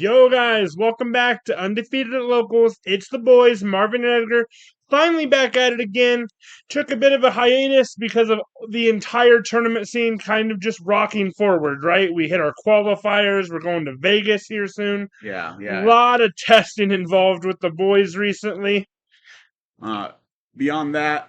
Yo guys, welcome back to Undefeated at Locals. It's the boys, Marvin and Edgar, finally back at it again. Took a bit of a hiatus because of the entire tournament scene kind of just rocking forward, right? We hit our qualifiers, we're going to Vegas here soon. Yeah. A lot of testing involved with the boys recently. Beyond that,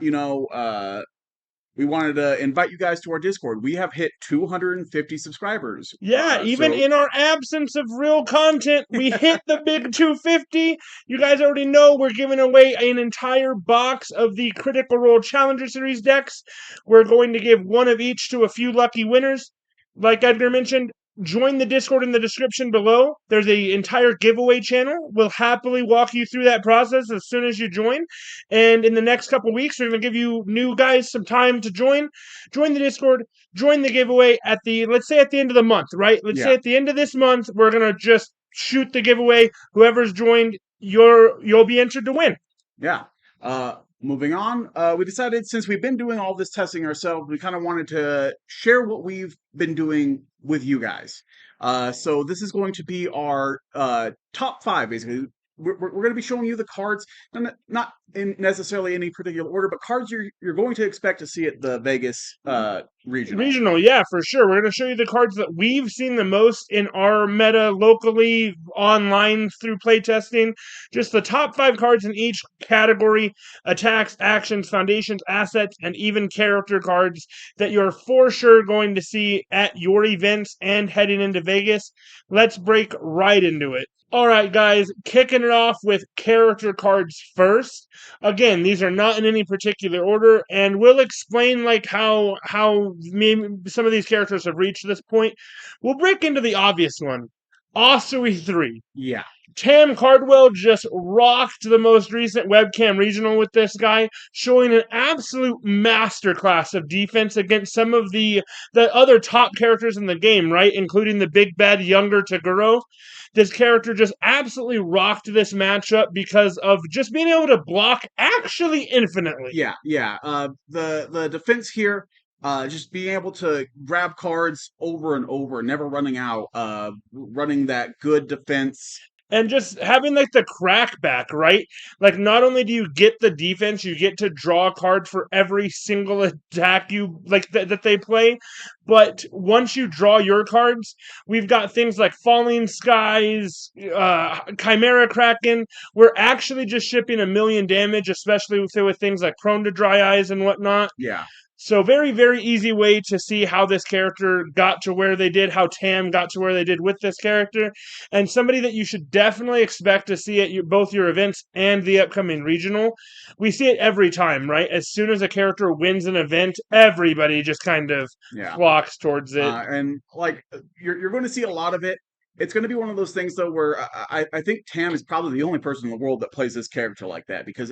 we wanted to invite you guys to our Discord. We have hit 250 subscribers. Yeah, even in our absence of real content, we hit the big 250. You guys already know we're giving away an entire box of the Critical Role Challenger Series decks. We're going to give one of each to a few lucky winners. Like Edgar mentioned, join the Discord in the description below. There's an entire giveaway channel. We'll happily walk you through that process as soon as you join. And in the next couple weeks, we're going to give you new guys some time to join. Join the Discord. Join the giveaway at let's say at the end of the month, right? Let's say at the end of this month, we're going to just shoot the giveaway. Whoever's joined, you'll be entered to win. Yeah. Moving on, we decided since we've been doing all this testing ourselves, we kind of wanted to share what we've been doing with you guys. So this is going to be our top 5, basically. We're going to be showing you the cards, not in necessarily any particular order, but cards you're going to expect to see at the Vegas regional. Yeah, for sure. We're going to show you the cards that we've seen the most in our meta locally, online, through playtesting. Just the top 5 cards in each category: attacks, actions, foundations, assets, and even character cards that you're for sure going to see at your events and heading into Vegas. Let's break right into it. All right, guys, kicking it off with character cards first. Again, these are not in any particular order, and we'll explain like how maybe some of these characters have reached this point. We'll break into the obvious one, Osui 3. Yeah. Tam Cardwell just rocked the most recent webcam regional with this guy, showing an absolute masterclass of defense against some of the other top characters in the game, right? Including the big bad younger Taguro. This character just absolutely rocked this matchup because of just being able to block actually infinitely. Yeah. The defense here, just being able to grab cards over and over, never running out, running that good defense. And just having like the crackback, right? Like not only do you get the defense, you get to draw a card for every single attack you like that they play. But once you draw your cards, we've got things like Falling Skies, Chimera Kraken. We're actually just shipping 1,000,000 damage, especially with things like Prone to Dry Eyes and whatnot. Yeah. So very, very easy way to see how this character got to where they did, how Tam got to where they did with this character, and somebody that you should definitely expect to see at both your events and the upcoming regional. We see it every time, right? As soon as a character wins an event, everybody just kind of flocks towards it. And like you're going to see a lot of it. It's going to be one of those things, though, where I think Tam is probably the only person in the world that plays this character like that, because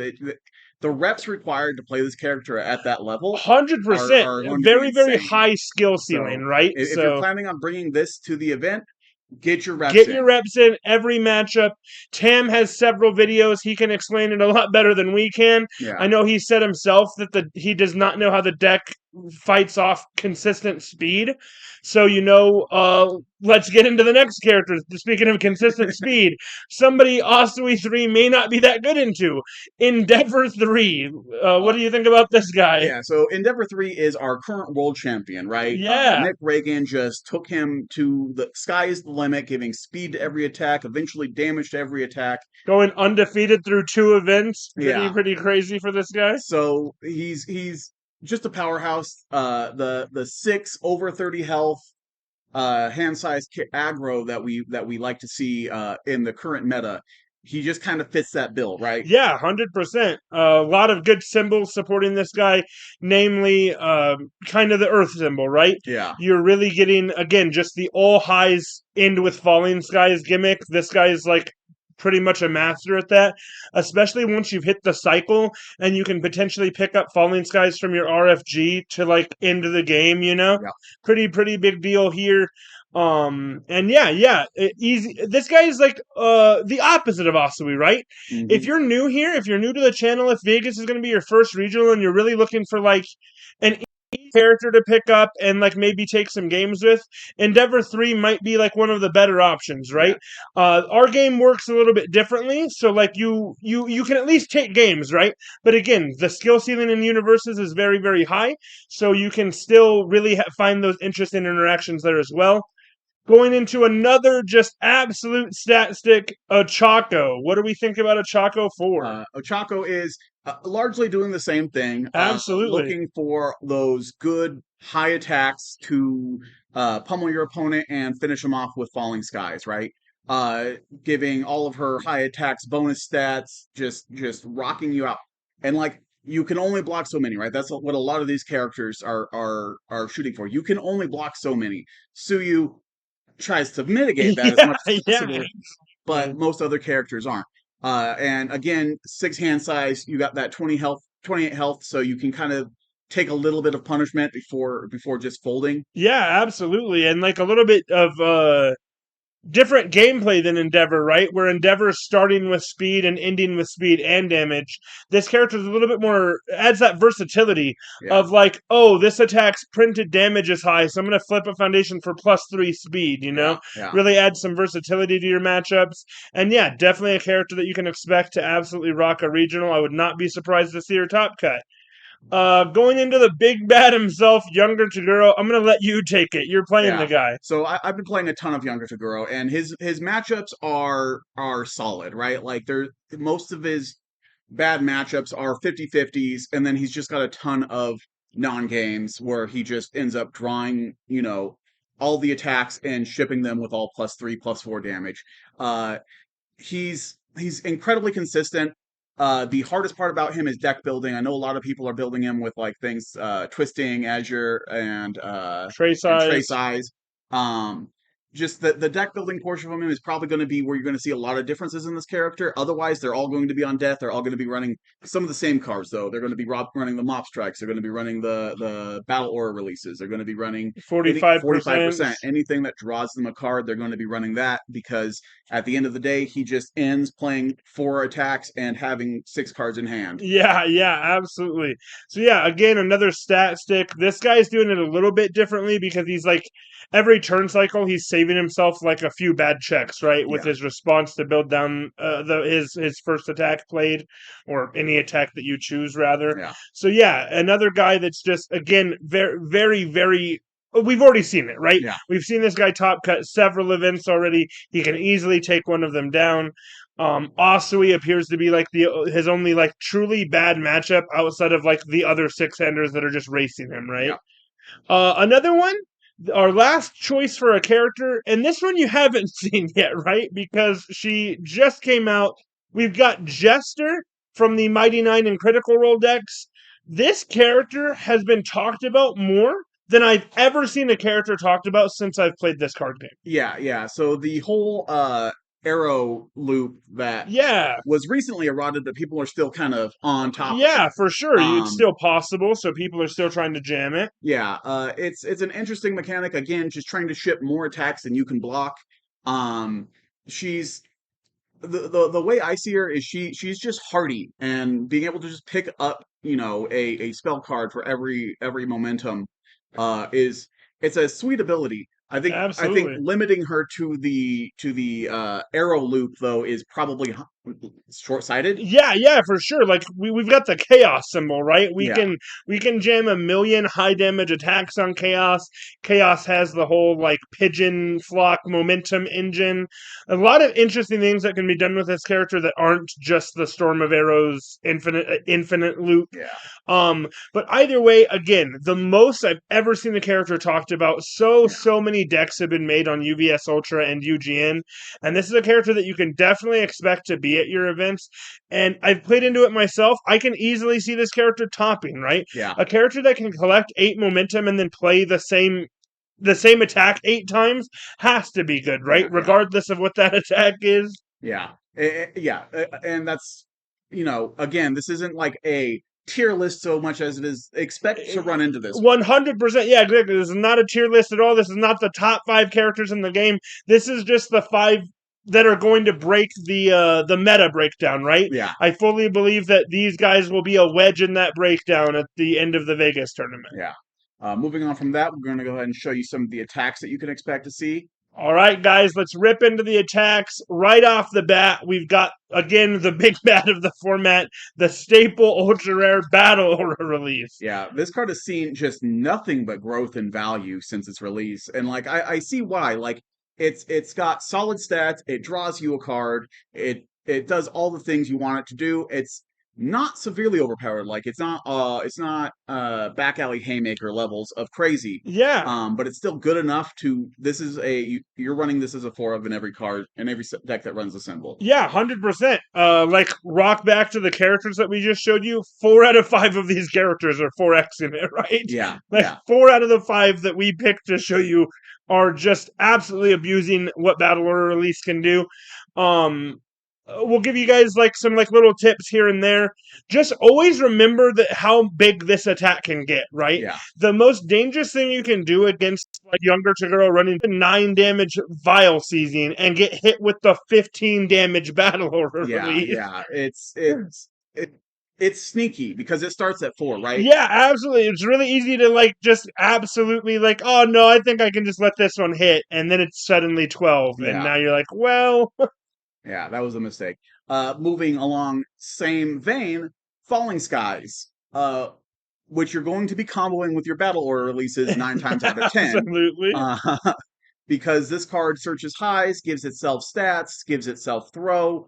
the reps required to play this character at that level 100%. Very, very high skill ceiling, right? If you're planning on bringing this to the event, get your reps in every matchup. Tam has several videos. He can explain it a lot better than we can. Yeah. I know he said himself that he does not know how the deck fights off consistent speed. So, let's get into the next character. Speaking of consistent speed, somebody Osui 3 may not be that good into. Endeavor 3. What do you think about this guy? Yeah, so Endeavor 3 is our current world champion, right? Yeah. Nick Reagan just took him to the sky is the limit, giving speed to every attack, eventually damage to every attack. Going undefeated through 2 events. Pretty crazy for this guy. So he's just a powerhouse. The 6 over 30 health hand size aggro that we like to see in the current meta. He just kind of fits that bill, right? Yeah, 100%. A lot of good symbols supporting this guy, namely kind of the Earth symbol, right? Yeah. You're really getting, again, just the all highs end with Falling Skies gimmick. This guy is like pretty much a master at that, especially once you've hit the cycle and you can potentially pick up Falling Skies from your RFG to like into the game, Yeah. Pretty big deal here. Easy. This guy is like the opposite of Osui, right? Mm-hmm. If you're new here, if you're new to the channel, if Vegas is going to be your first regional and you're really looking for like an character to pick up and like maybe take some games with, Endeavor 3 might be like one of the better options, Yeah. right? Our game works a little bit differently, so like you can at least take games, right? But again, the skill ceiling in Universus is very very high, so you can still really find those interesting interactions there as well. Going into another just absolute stat stick, a Chaco. What do we think about a Chaco 4? Ochako is largely doing the same thing, Absolutely. looking for those good high attacks to pummel your opponent and finish them off with falling skies, right? Uh, Giving all of her high attacks bonus stats, just rocking you out, and like you can only block so many, right? That's what a lot of these characters are shooting for. You can only block so many. Suyu tries to mitigate that as Yeah, much as yeah. possible, but most other characters aren't. And again, 6 hand size, you got that 20 health, 28 health, so you can kind of take a little bit of punishment before just folding. Yeah, absolutely. And like a little bit of different gameplay than Endeavor, right? Where Endeavor's starting with speed and ending with speed and damage. This character is a little bit more adds that versatility Yeah, of like, oh, this attack's printed damage is high, so I'm gonna flip a foundation for +3 speed, yeah, yeah, Really adds some versatility to your matchups. And yeah, definitely a character that you can expect to absolutely rock a regional. I would not be surprised to see her top cut. Going into the big bad himself, Younger Taguro, I'm gonna let you take it. You're playing the yeah. guy. So I've been playing a ton of Younger Taguro, and his matchups are solid, right? Like they're most of his bad matchups are 50-50s, and then he's just got a ton of non-games where he just ends up drawing, all the attacks and shipping them with all +3, +4 damage. Uh, he's incredibly consistent. The hardest part about him is deck building. I know a lot of people are building him with like things twisting, Azure, Tray and trace size. eyes. Um, just the deck building portion of him is probably going to be where you're going to see a lot of differences in this character. Otherwise, they're all going to be on death. They're all going to be running some of the same cards, though. They're going to be running the mop strikes. They're going to be running the battle aura releases. They're going to be running any 45%. 45%. Anything that draws them a card, they're going to be running that because at the end of the day, he just ends playing 4 attacks and having 6 cards in hand. Yeah, yeah, absolutely. So yeah, again, another stat stick. This guy's doing it a little bit differently because he's like every turn cycle he's saving himself like a few bad checks, right? With Yeah, his response to build down his first attack played or any attack that you choose rather. yeah, So yeah, another guy that's just again very very very we've already seen it, right? yeah, We've seen this guy top cut several events already. He can easily take one of them down. Asui appears to be like his only like truly bad matchup outside of like the other 6-handers that are just racing him, right? yeah. Another one, our last choice for a character, and this one you haven't seen yet, right? Because she just came out. We've got Jester from the Mighty Nine and Critical Role decks. This character has been talked about more than I've ever seen a character talked about since I've played this card game. Yeah, yeah. So the whole arrow loop that Yeah, was recently eroded, but people are still kind of on top of it. yeah, for sure. It's Um, still possible, so people are still trying to jam it. yeah, it's an interesting mechanic. Again, just trying to ship more attacks than you can block. Um, she's the way I see her is she's just hardy and being able to just pick up a spell card for every momentum is it's a sweet ability. I think Absolutely. limiting her to the arrow loop though is probably short sighted. Yeah, yeah, for sure. Like we've got the chaos symbol, right? We Yeah, can we can jam a million high damage attacks on chaos. Chaos has the whole like pigeon flock momentum engine. A lot of interesting things that can be done with this character that aren't just the storm of arrows infinite loop. yeah, But either way, again, the most I've ever seen the character talked about. So yeah, so many decks have been made on UVS Ultra and UGN, and this is a character that you can definitely expect to be at your events. And I've played into it myself. I can easily see this character topping, right? yeah, A character that can collect 8 momentum and then play the same attack 8 times has to be good, right? yeah, yeah. Regardless of what that attack is. Yeah. Yeah. And that's, again, this isn't like a tier list so much as it is expect to run into this one. 100%. Yeah, exactly. This is not a tier list at all. This is not the top 5 characters in the game. This is just the 5 that are going to break the meta breakdown, right? Yeah. I fully believe that these guys will be a wedge in that breakdown at the end of the Vegas tournament. Yeah. Moving on from that, we're going to go ahead and show you some of the attacks that you can expect to see. All right, guys, let's rip into the attacks. Right off the bat, we've got, again, the big bad of the format, the staple ultra rare battle release. Yeah, this card has seen just nothing but growth in value since its release. And like I see why. Like it's got solid stats, it draws you a card, it does all the things you want it to do. It's not severely overpowered. Like it's not back alley haymaker levels of crazy. Yeah. But it's still good enough to you're running this as a 4 of in every card in every deck that runs the symbol. Yeah, 100%. Like, rock back to the characters that we just showed you. 4 out of 5 of these characters are 4X in it, right? Yeah. Like, yeah. 4 out of the 5 that we picked to show you are just absolutely abusing what Battle Order Release can do. We'll give you guys like some like little tips here and there. Just always remember that how big this attack can get, right? Yeah. The most dangerous thing you can do against like younger Toguro running 9 damage Vile Seizing and get hit with the 15 damage Battle Order release. Yeah. It's sneaky because it starts at 4, right? Yeah, absolutely. It's really easy to like just absolutely like, oh no, I think I can just let this one hit, and then it's suddenly 12, and now you're like, well. Yeah, that was a mistake. Moving along, same vein, Falling Skies, which you're going to be comboing with your Battle Order releases 9 times out of 10. Absolutely. Because this card searches highs, gives itself stats, gives itself throw,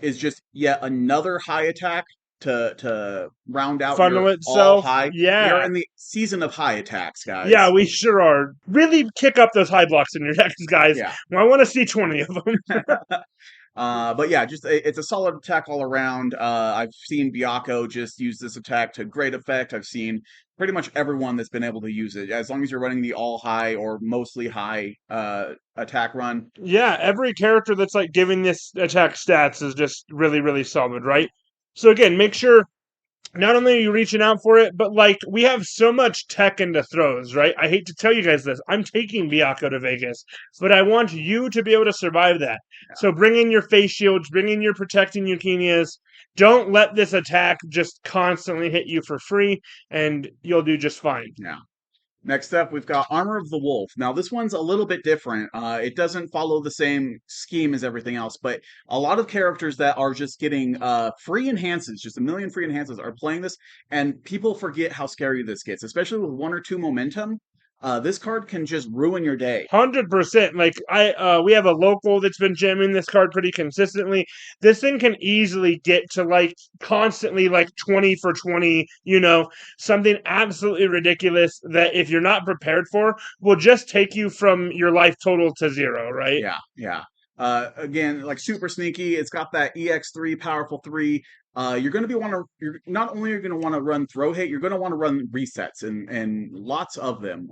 is just yet another high attack to round out Funnel your itself. all high. Yeah. We're in the season of high attacks, guys. Yeah, we sure are. Really kick up those high blocks in your decks, guys. Yeah. I want to see 20 of them. But yeah, just it's a solid attack all around. I've seen Byakko just use this attack to great effect. I've seen pretty much everyone that's been able to use it. As long as you're running the all high or mostly high attack run. Yeah, every character that's like giving this attack stats is just really, really solid, right? So again, make sure not only are you reaching out for it, but like we have so much tech into throws, right? I hate to tell you guys this. I'm taking Byakko to Vegas, but I want you to be able to survive that. Yeah. So bring in your face shields, bring in your protecting Eukenias. Don't let this attack just constantly hit you for free, and you'll do just fine. Yeah. Next up, we've got Armor of the Wolf. Now, this one's a little bit different. It doesn't follow the same scheme as everything else, but a lot of characters that are just getting free enhances, just a million free enhances, are playing this, and people forget how scary this gets, especially with 1 or 2 momentum. This card can just ruin your day. 100%. Like we have a local that's been jamming this card pretty consistently. This thing can easily get to like constantly like 20 for 20. Something absolutely ridiculous that if you're not prepared for, will just take you from your life total to 0. Right? Yeah. Again, like super sneaky. It's got that EX3 powerful 3. You're going to be you're not only are going to want to run throw hit, you're going to want to run resets and lots of them.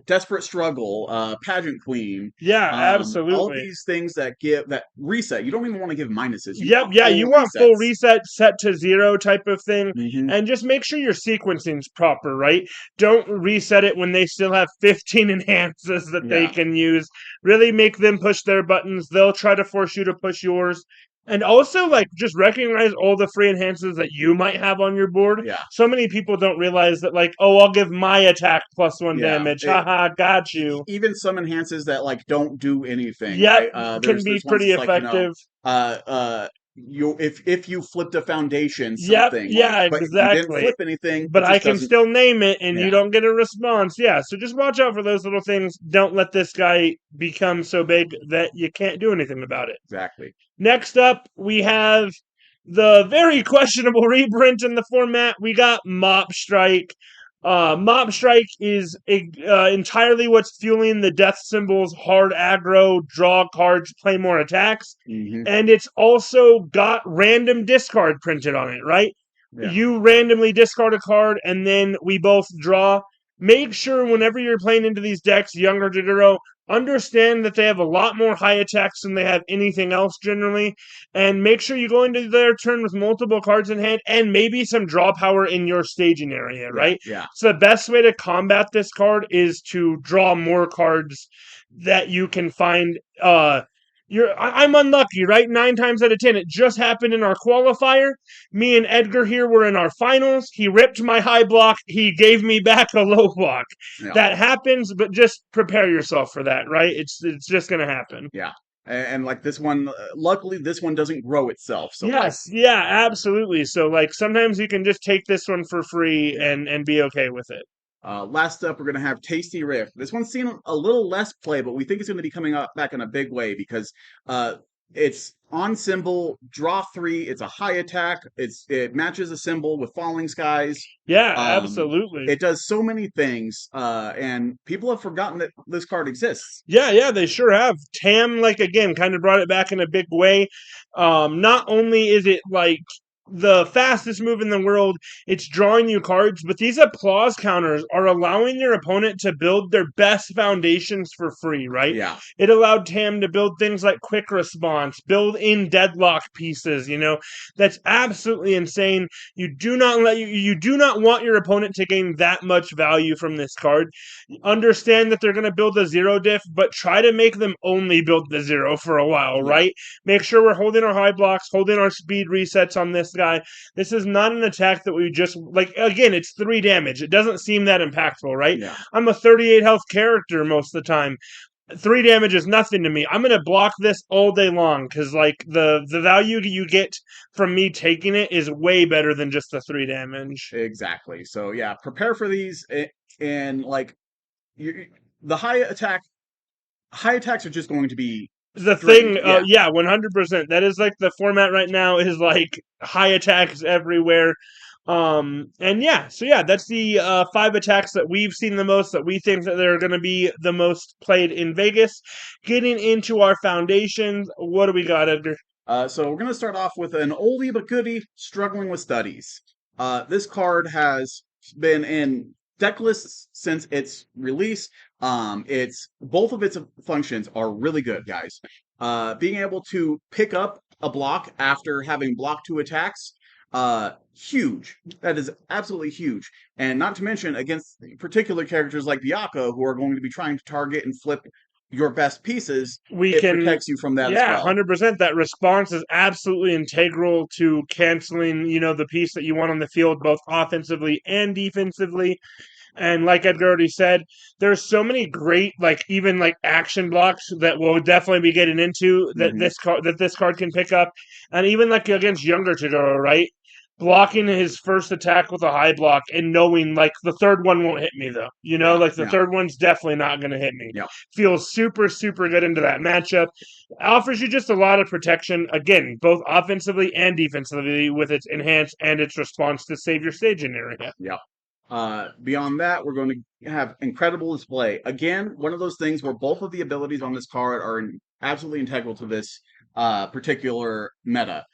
Desperate Struggle, Pageant Queen. Yeah, absolutely. All these things that give that reset. You don't even want to give minuses. You want full reset set to 0 type of thing. Mm-hmm. And just make sure your sequencing's proper, right? Don't reset it when they still have 15 enhances that they can use. Really make them push their buttons. They'll try to force you to push yours. And also, like, just recognize all the free enhances that you might have on your board. Yeah. So many people don't realize that, like, oh, I'll give my attack +1 damage. Haha, got you. Even some enhances that, like, don't do anything. Yeah, right? can be pretty effective. If you flipped a foundation, something. But you didn't flip anything. But I can still name it, and you don't get a response. Yeah, so just watch out for those little things. Don't let this guy become so big that you can't do anything about it. Exactly. Next up, we have the very questionable reprint in the format. We got Mop Strike. Mop Strike is entirely what's fueling the death symbol's hard aggro, draw cards, play more attacks. Mm-hmm. And it's also got random discard printed on it, right? Yeah. You randomly discard a card, and then we both draw. Make sure whenever you're playing into these decks, younger Toguro, understand that they have a lot more high attacks than they have anything else generally, and make sure you go into their turn with multiple cards in hand and maybe some draw power in your staging area, right? Yeah. So the best way to combat this card is to draw more cards that you can find I'm unlucky, right? 9 times out of 10, it just happened in our qualifier. Me and Edgar here were in our finals. He ripped my high block. He gave me back a low block. Yeah. That happens, but just prepare yourself for that, right? It's just gonna happen. Yeah. And like this one, luckily this one doesn't grow itself. So like, Yes, yeah, absolutely. So like sometimes you can just take this one for free yeah. and be okay with it. Last up, we're going to have Tasty Rift. This one's seen a little less play, but we think it's going to be coming up back in a big way because uh, it's on symbol, draw 3. It's a high attack. It matches a symbol with falling skies. Yeah, Um, absolutely. it does so many things, and people have forgotten that this card exists. Yeah, yeah, they sure have. Tam, like again, kind of brought it back in a big way. Not only is it like the fastest move in the world, it's drawing you cards, but these applause counters are allowing your opponent to build their best foundations for free, right? Yeah, It allowed Tam to build things like quick response, build in deadlock pieces, That's absolutely insane. You do not want your opponent to gain that much value from this card. Understand that they're going to build a zero diff, but try to make them only build the zero for a while, yeah, right? Make sure we're holding our high blocks, holding our speed resets on this guy. This is not an attack that we just, like, again, it's 3 damage. It doesn't seem that impactful, right? yeah. I'm a 38 health character most of the time. 3 damage is nothing to me. I'm going to block this all day long because, like, the value you get from me taking it is way better than just the 3 damage. Exactly. So yeah, prepare for these, and like you, the high attacks are just going to be The straight. thing, Yeah, yeah, 100%. That is like the format right now is like high attacks everywhere. And yeah, so yeah, that's the 5 attacks that we've seen the most, that we think that they're going to be the most played in Vegas. Getting into our foundations, what do we got, Edgar? so we're going to start off with an oldie but goodie, struggling with studies. This card has been in deck lists since its release. It's both of its functions are really good, guys. Being able to pick up a block after having blocked 2 attacks, huge. That is absolutely huge. And not to mention against particular characters like Bianca, who are going to be trying to target and flip your best pieces, We it can, protects you from that as yeah, well. 100%. That response is absolutely integral to canceling, the piece that you want on the field, both offensively and defensively. And like Edgar already said, there's so many great, like even like action blocks that we'll definitely be getting into Hmm. that this card can pick up, and even like against younger Todoro, right? Blocking his first attack with a high block and knowing like the third one won't hit me though. Yeah, Like the yeah, third one's definitely not going to hit me. yeah. Feels super, super good into that matchup. Offers you just a lot of protection, again, both offensively and defensively with its enhance and its response to save your staging area. Yeah. Beyond that, we're going to have incredible display. Again, one of those things where both of the abilities on this card are absolutely integral to this particular meta.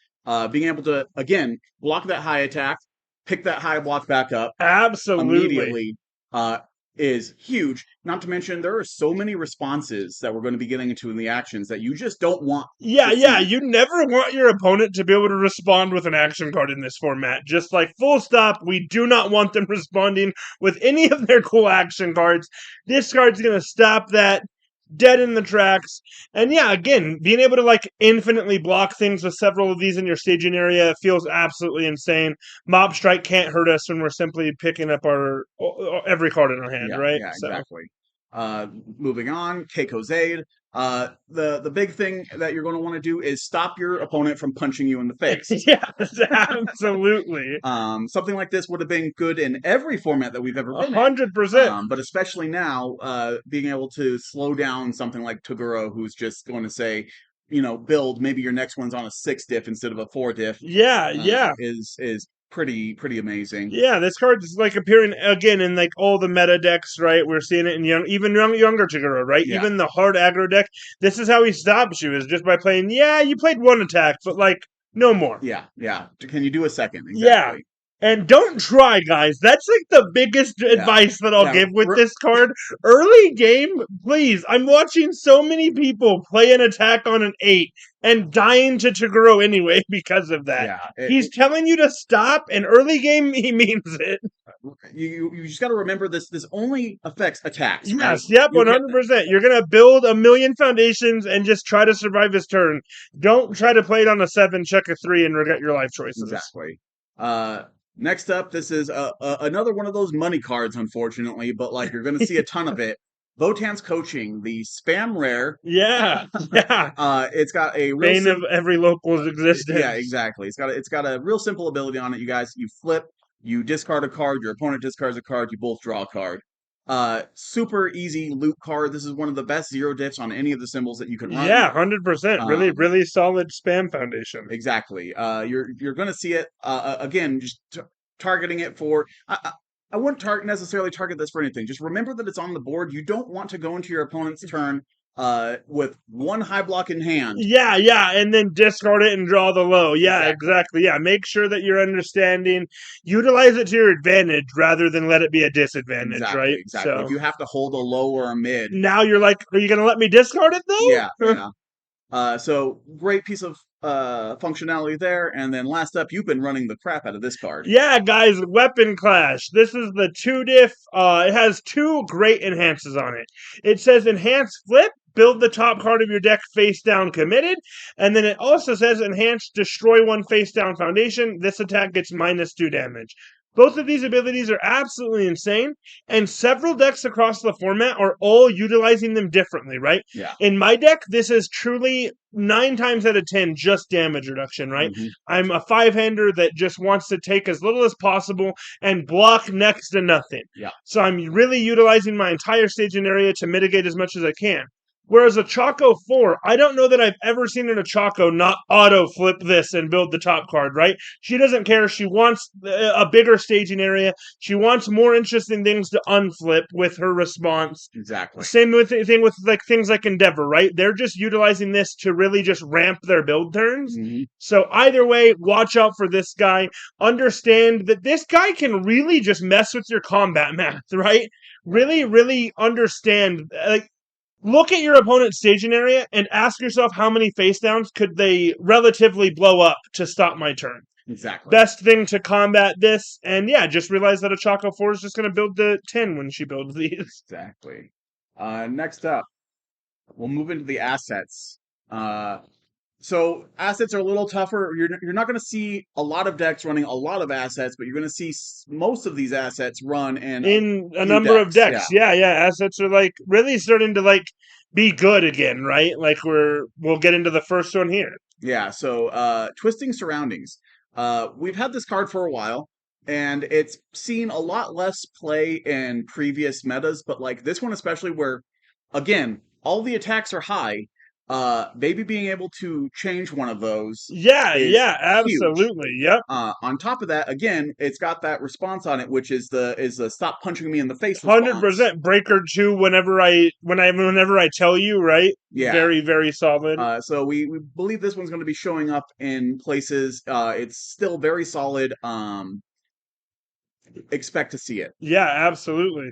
Being able to, again, block that high attack, pick that high block back up Absolutely. immediately, uh, is huge. Not to mention, there are so many responses that we're going to be getting into in the actions that you just don't want Yeah, to yeah. see. You never want your opponent to be able to respond with an action card in this format. Just like full stop, we do not want them responding with any of their cool action cards. This card's going to stop that dead in the tracks. And yeah, again, being able to like infinitely block things with several of these in your staging area feels absolutely insane. Mob Strike can't hurt us when we're simply picking up our every card in our hand, Yeah, right? yeah, So. exactly. Moving on, Keiko's Aid. The big thing that you're going to want to do is stop your opponent from punching you in the face. Yes, absolutely. Something like this would have been good in every format that we've ever A been in. 100%. But especially now, being able to slow down something like Toguro, who's just going to say, build, maybe your next one's on a 6 diff instead of a 4 diff, Yeah, yeah. is pretty amazing. Yeah, this card is like appearing again in like all the meta decks, right? We're seeing it in younger Chiguro, right? Yeah, Even the hard aggro deck. This is how he stops you, is just by playing, yeah, you played one attack, but like no more. yeah, yeah. Can you do a second? Yeah. Exactly. And don't try, guys. That's like the biggest Yeah. advice that I'll Yeah. give with this card. Early game, please. I'm watching so many people play an attack on an 8 and dying to Toguro anyway because of that. Yeah. He's telling you to stop, and early game, he means it. You just got to remember this only affects attacks, right? Yes, yep, You can 100%. You're going to build a million foundations and just try to survive his turn. Don't try to play it on a 7, check a 3, and regret your life choices. exactly. Next up, this is another one of those money cards, unfortunately, but like you're going to see a ton of it. Votan's Coaching, the spam rare. Yeah, yeah. It's got a real Bane of every local's existence. yeah, exactly. It's got a real simple ability on it. You guys, you flip, you discard a card, your opponent discards a card, you both draw a card. Super easy loot card. This is one of the best zero diffs on any of the symbols that you can run. Yeah, 100%. Really, Um, really solid spam foundation. Exactly. You're going to see it again. Just targeting it for. I wouldn't necessarily target this for anything. Just remember that it's on the board. You don't want to go into your opponent's turn with one high block in hand. Yeah, yeah, and then discard it and draw the low. Yeah, Exactly. exactly. Yeah, make sure that you're understanding. Utilize it to your advantage rather than let it be a disadvantage, Exactly. right? Exactly. So If you have to hold a low or a mid, now you're like, are you going to let me discard it though? yeah, yeah. So great piece of functionality there. And then last up, you've been running the crap out of this card. Yeah, guys, Weapon Clash. This is the 2 diff. It has 2 great enhances on it. It says Enhance Flip, build the top card of your deck face down committed. And then it also says Enhance Destroy 1 face down foundation. This attack gets -2 damage. Both of these abilities are absolutely insane, and several decks across the format are all utilizing them differently, right? Yeah. In my deck, this is truly 9 times out of 10 just damage reduction, right? Mhm. I'm a 5-hander that just wants to take as little as possible and block next to nothing. Yeah. So I'm really utilizing my entire staging area to mitigate as much as I can. Whereas a Choco 4, I don't know that I've ever seen an Choco not auto flip this and build the top card, right? She doesn't care. She wants a bigger staging area. She wants more interesting things to unflip with her response. Exactly. Same with thing with like things like Endeavor, right? They're just utilizing this to really just ramp their build turns. Mhm. So either way, watch out for this guy. Understand that this guy can really just mess with your combat math, right? Really, really understand. Like, look at your opponent's staging area and ask yourself how many face downs could they relatively blow up to stop my turn. Exactly. Best thing to combat this, and yeah, just realize that a Choco 4 is just going to build the 10 when she builds these. Exactly. Next up, we'll move into the assets. So assets are a little tougher. You're not going to see a lot of decks running a lot of assets, but you're going to see most of these assets run in A few number of decks. decks. Yeah, yeah. Assets are like really starting to like be good again, right? Like we'll get into the first one here. Yeah. So Twisting Surroundings. We've had this card for a while, and it's seen a lot less play in previous metas, but like this one especially, where again all the attacks are high. Maybe being able to change one of those Yeah, is yeah, huge. absolutely. Yep. On top of that, again, it's got that response on it, which is the stop punching me in the face response. 100% breaker 2 whenever I tell you, right? Yeah. Very, very solid. So we believe this one's going to be showing up in places. It's still very solid. Expect to see it. Yeah, absolutely.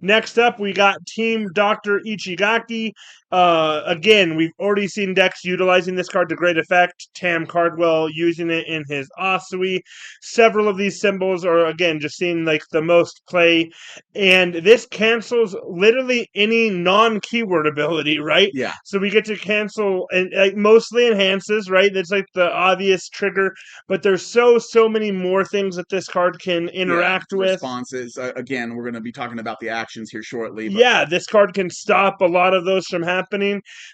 Next up, we got Team Dr. Ichigaki. Again, we've already seen decks utilizing this card to great effect. Tam Cardwell using it in his Asui. Several of these symbols are, again, just seeing like the most play. And this cancels literally any non-keyword ability, right? Yeah. So we get to cancel, and like mostly enhances, right? That's like the obvious trigger. But there's so many more things that this card can interact with. Responses. Again, we're going to be talking about the actions here shortly. But yeah, this card can stop a lot of those from happening.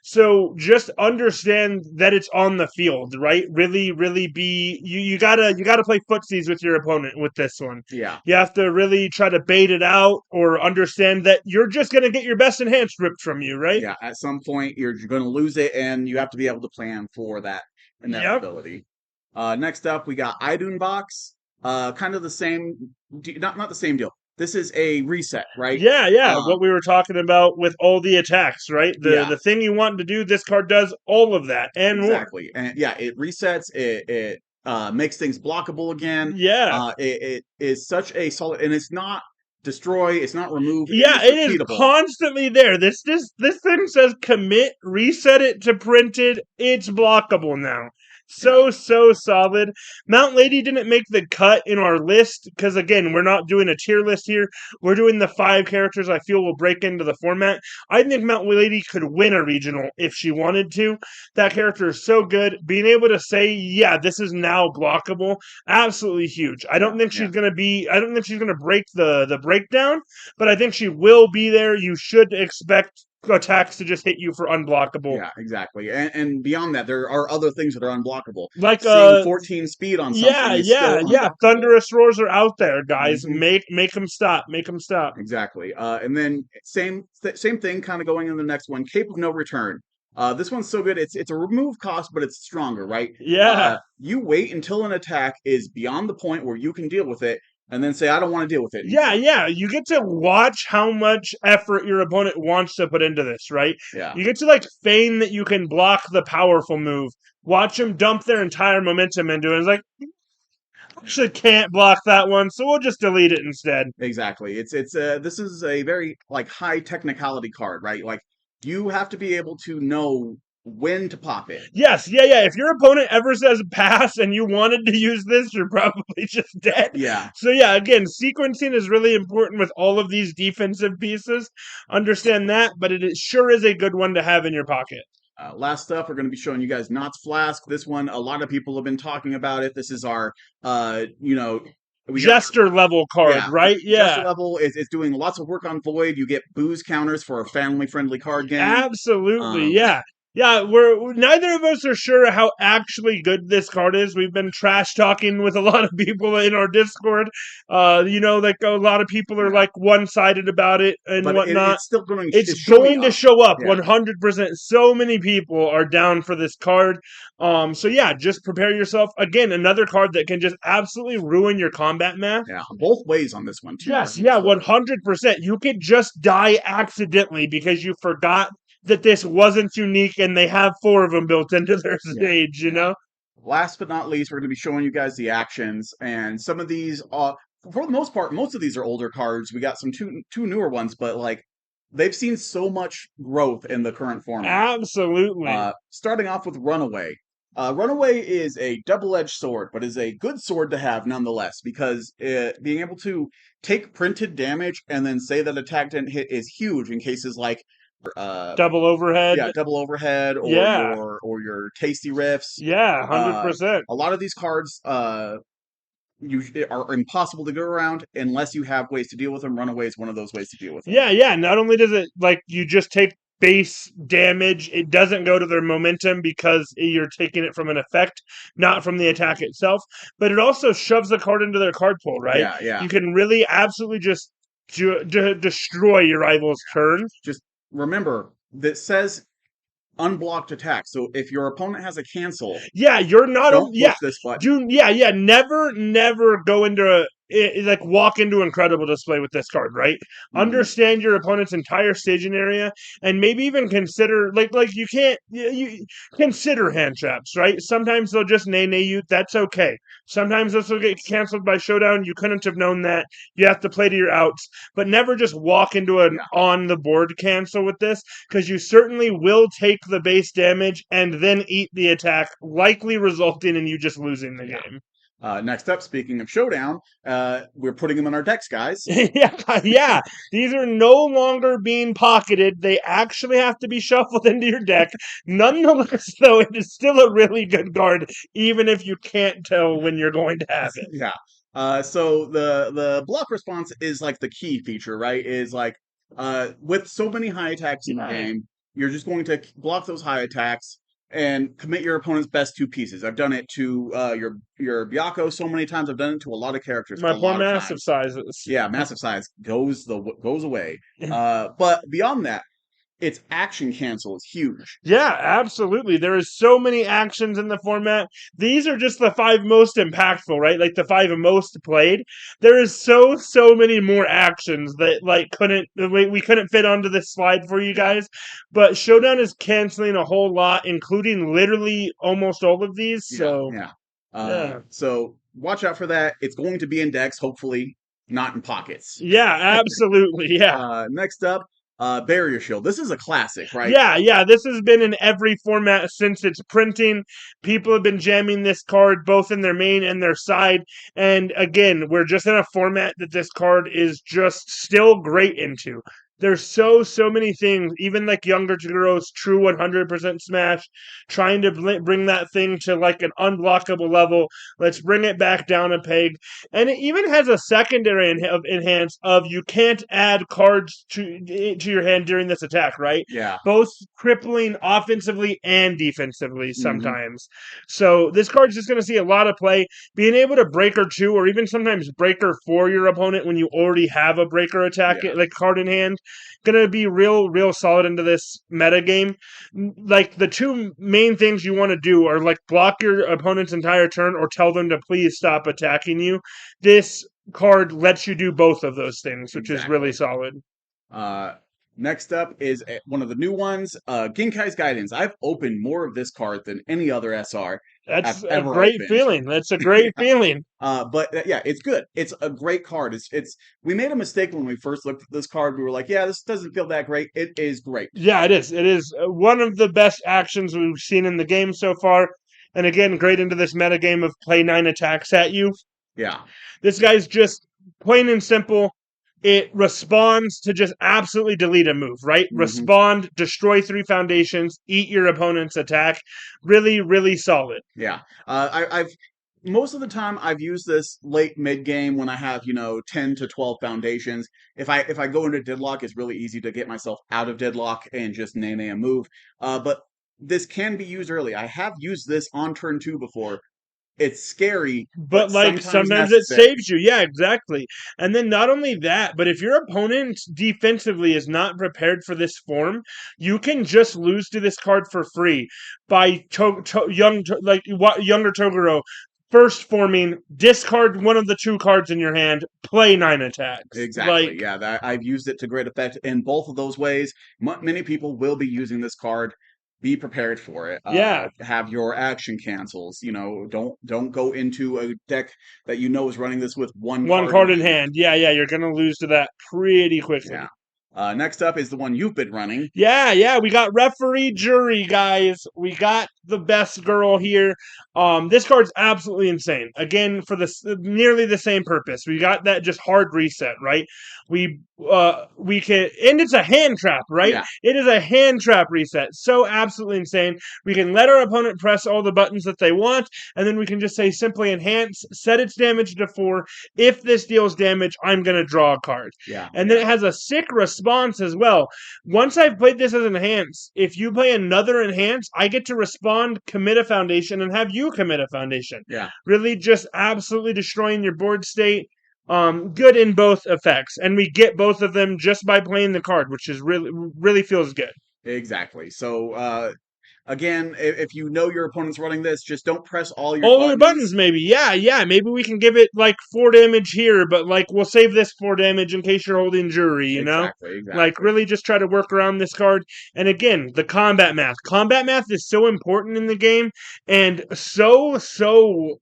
So just understand that it's on the field, right? Really, really be you gotta play footsies with your opponent with this one. Yeah. You have to really try to bait it out or understand that you're just gonna get your best enhanced ripped from you, right? Yeah. At some point, you're going to lose it, and you have to be able to plan for that inevitability. Yep. Next up, we got Idun Box. Kind of the same, not the same deal. This is a reset, right? Yeah. What we were talking about with all the attacks, right? The thing you want to do, this card does all of that and exactly. And yeah, it resets. It makes things blockable again. Yeah. It is such a solid, and it's not destroy, it's not remove, it Yeah, is it is repeatable. constantly there. This thing says commit, reset it to printed. It's blockable now. Yeah, So solid. Mount Lady didn't make the cut in our list because again, we're not doing a tier list here. We're doing the 5 characters I feel will break into the format. I think Mount Lady could win a regional if she wanted to. That character is so good. Being able to say, yeah, this is now blockable, absolutely huge. I yeah, don't think yeah. she's gonna be. I don't think she's gonna break the breakdown, but I think she will be there. You should expect attacks to just hit you for unblockable. Yeah, exactly. And beyond that, there are other things that are unblockable. Like Seeing 14 speed on yeah, something is yeah, still yeah. unblockable. Thunderous roars are out there, guys. Hmm. Make them stop. Make them stop. Exactly. And then same thing, kind of going in the next one. Cape of No Return. This one's so good. It's a remove cost, but it's stronger, right? Yeah. You wait until an attack is beyond the point where you can deal with it, and then say, "I don't want to deal with it Yeah, anymore." yeah. You get to watch how much effort your opponent wants to put into this, right? Yeah, You get to like feign that you can block the powerful move. Watch them dump their entire momentum into it. It's like, actually can't block that one, so we'll just delete it instead. exactly. It's this is a very like high technicality card, right? Like you have to be able to know when to pop it. Yes, yeah, yeah. If your opponent ever says pass and you wanted to use this, you're probably just dead. Yeah. So yeah, again, sequencing is really important with all of these defensive pieces. Understand that, but sure is a good one to have in your pocket. Last up, we're going to be showing you guys Knott's Flask. This one, a lot of people have been talking about it. This is our, we got Jester level card, yeah, right? Jester Yeah. level is doing lots of work on Void. You get booze counters for a family friendly card game. Absolutely, Um, yeah. Yeah, we're neither of us are sure how actually good this card is. We've been trash talking with a lot of people in our Discord. Like a lot of people are yeah, like one sided about it and but whatnot. it's still going. It's It's showing going to up. show up Yeah, 100%. So many people are down for this card. So yeah, just prepare yourself. Again, another card that can just absolutely ruin your combat math. yeah, both ways on this one too. Yes, yeah, 100%. You could just die accidentally because you forgot that this wasn't unique and they have 4 of them built into their Yeah, stage, you yeah. know? Last but not least, we're going to be showing you guys the actions, and some of these, for the most part, most of these are older cards. We got some two newer ones, but like they've seen so much growth in the current format. Absolutely. Starting off with Runaway. Runaway is a double-edged sword, but is a good sword to have nonetheless, because being able to take printed damage and then say that attack didn't hit is huge in cases like uh, Double overhead. yeah, double overhead Yeah. or your tasty riffs. Yeah, Uh, 100%. a lot of these cards are impossible to go around unless you have ways to deal with them. Runaway is one of those ways to deal with them. Yeah, yeah. Not only does it like you just take base damage, it doesn't go to their momentum because you're taking it from an effect, not from the attack itself. But it also shoves the card into their card pool, right? Yeah, yeah. You can really absolutely just destroy your rival's turn. Just remember that says unblocked attack. So if your opponent has a cancel, Yeah, you're not don't yeah. push this button. Yeah. Never go into like walk into incredible display with this card, right? Hmm. Understand your opponent's entire staging area, and maybe even consider like you can't you consider hand traps, right? Sometimes they'll just nay you. That's okay. Sometimes this will get canceled by showdown. You couldn't have known that. You have to play to your outs, but never just walk into an Yeah. on the board cancel with this because you certainly will take the base damage and then eat the attack, likely resulting in you just losing the Yeah. game. Next up, speaking of showdown, we're putting them in our decks, guys. Yeah, yeah. These are no longer being pocketed. They actually have to be shuffled into your deck. Nonetheless, though, it is still a really good card, even if you can't tell when you're going to have it. Yeah. So the block response is like the key feature, right? Is like with so many high attacks in the game, you're just going to block those high attacks and commit your opponent's best 2 pieces. I've done it to your Byakko so many times. I've done it to a lot of characters My a poor lot of massive times. sizes. Yeah, massive size goes away. But beyond that, its action cancel is huge. Yeah, absolutely. There is so many actions in the format. These are just the 5 most impactful, right? Like the 5 most played. There is so many more actions that like we couldn't fit onto this slide for you guys. But Showdown is canceling a whole lot, including literally almost all of these. Yeah, So yeah. Yeah. So watch out for that. It's going to be in decks, hopefully not in pockets. Yeah, absolutely. Yeah. Next up, Barrier Shield. This is a classic, right? Yeah. This has been in every format since its printing. People have been jamming this card both in their main and their side. And again, we're just in a format that this card is just still great into. There's so many things, even like Younger Taguro's true 100% smash, trying to bring that thing to like an unblockable level. Let's bring it back down a peg. And it even has a secondary enhance of you can't add cards to your hand during this attack, right? Yeah. Both crippling offensively and defensively Hmm. sometimes. So this card's just going to see a lot of play. Being able to breaker 2 or even sometimes breaker 4 your opponent when you already have a breaker attack Yeah. like card in hand, going to be real solid into this meta game. Like the two main things you want to do are like block your opponent's entire turn or tell them to please stop attacking you. This card lets you do both of those things, which is really Exactly. solid. Uh, Next up is one of the new ones, Ginkai's Guidance. I've opened more of this card than any other SR I've That's a ever great opened. feeling. That's a great feeling. But yeah, it's good. It's a great card. It's we made a mistake when we first looked at this card. We were like, yeah, this doesn't feel that great. It is great. Yeah, it is. It is one of the best actions we've seen in the game so far. And again, great into this meta game of play 9 attacks at you. Yeah. This guy's just plain and simple. It responds to just absolutely delete a move, right? Hmm. Respond, destroy 3 foundations, eat your opponent's attack. Really solid. Yeah. I've most of the time I've used this late mid game when I have 10 to 12 foundations. If I go into deadlock, it's really easy to get myself out of deadlock and just name a move. But this can be used early. I have used this on turn 2 before. It's scary, but But like sometimes sometimes it necessary. saves you. Yeah, exactly. And then not only that, but if your opponent defensively is not prepared for this form, you can just lose to this card for free by younger Toguro first forming, discard one of the 2 cards in your hand, play 9 attacks. Exactly. Like, Yeah, I've used it to great effect in both of those ways. Many people will be using this card. Be prepared for it. yeah, Have your action cancels. Don't go into a deck that is running this with one one card in card in hand. hand. Yeah, you're gonna lose to that pretty quickly. Yeah. Next up is the one you've been running. Yeah, we got referee jury, guys. We got the best girl here. This card's absolutely insane. Again, for nearly the same purpose. We got that just hard reset, right? We can, and it's a hand trap, right? Yeah. It is a hand trap reset. So absolutely insane. We can let our opponent press all the buttons that they want, and then we can just say simply enhance, set its damage to 4. If this deals damage, I'm gonna draw a card. Yeah. And then it has a sick response as well. Once I've played this as enhance, if you play another enhance, I get to respond, commit a foundation, and have you commit a foundation. Yeah. Really just absolutely destroying your board state. Good in both effects. And we get both of them just by playing the card, which is really feels good. Exactly. So again, if you know your opponent's running this, just don't press all your All the buttons, buttons. maybe. Yeah. Maybe we can give it like 4 damage here, but like we'll save this 4 damage in case you're holding jury, you know? Exactly. Like Exactly. really just try to work around this card. And again, the combat math. Combat math is so important in the game and so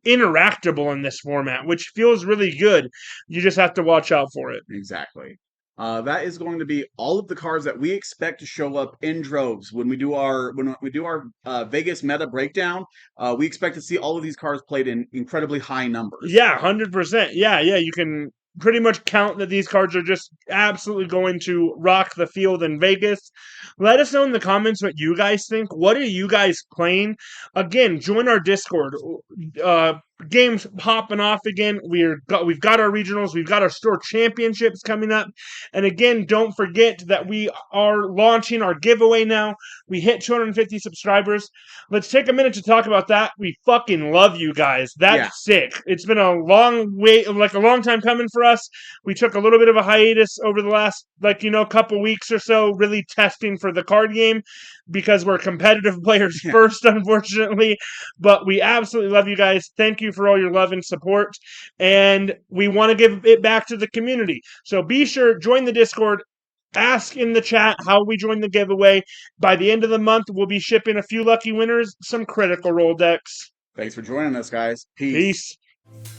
interactable in this format, which feels really good. You just have to watch out for it. Exactly. That is going to be all of the cards that we expect to show up in droves when we do our Vegas meta breakdown. We expect to see all of these cards played in incredibly high numbers. Yeah, 100%. Yeah. You can pretty much count that these cards are just absolutely going to rock the field in Vegas. Let us know in the comments what you guys think. What are you guys playing? Again, join our Discord. Games popping off again. We've got our regionals. We've got our store championships coming up. And again, don't forget that we are launching our giveaway now. We hit 250 subscribers. Let's take a minute to talk about that. We fucking love you guys. Yeah, That's sick. It's been a long wait, like a long time coming for us. We took a little bit of a hiatus over the last, couple weeks or so, really testing for the card game because we're competitive players yeah, first, unfortunately. But we absolutely love you guys. Thank you for all your love and support. And we want to give it back to the community. So be sure, join the Discord. Ask in the chat how we join the giveaway. By the end of the month, we'll be shipping a few lucky winners some Critical Role decks. Thanks for joining us, guys. Peace. Peace.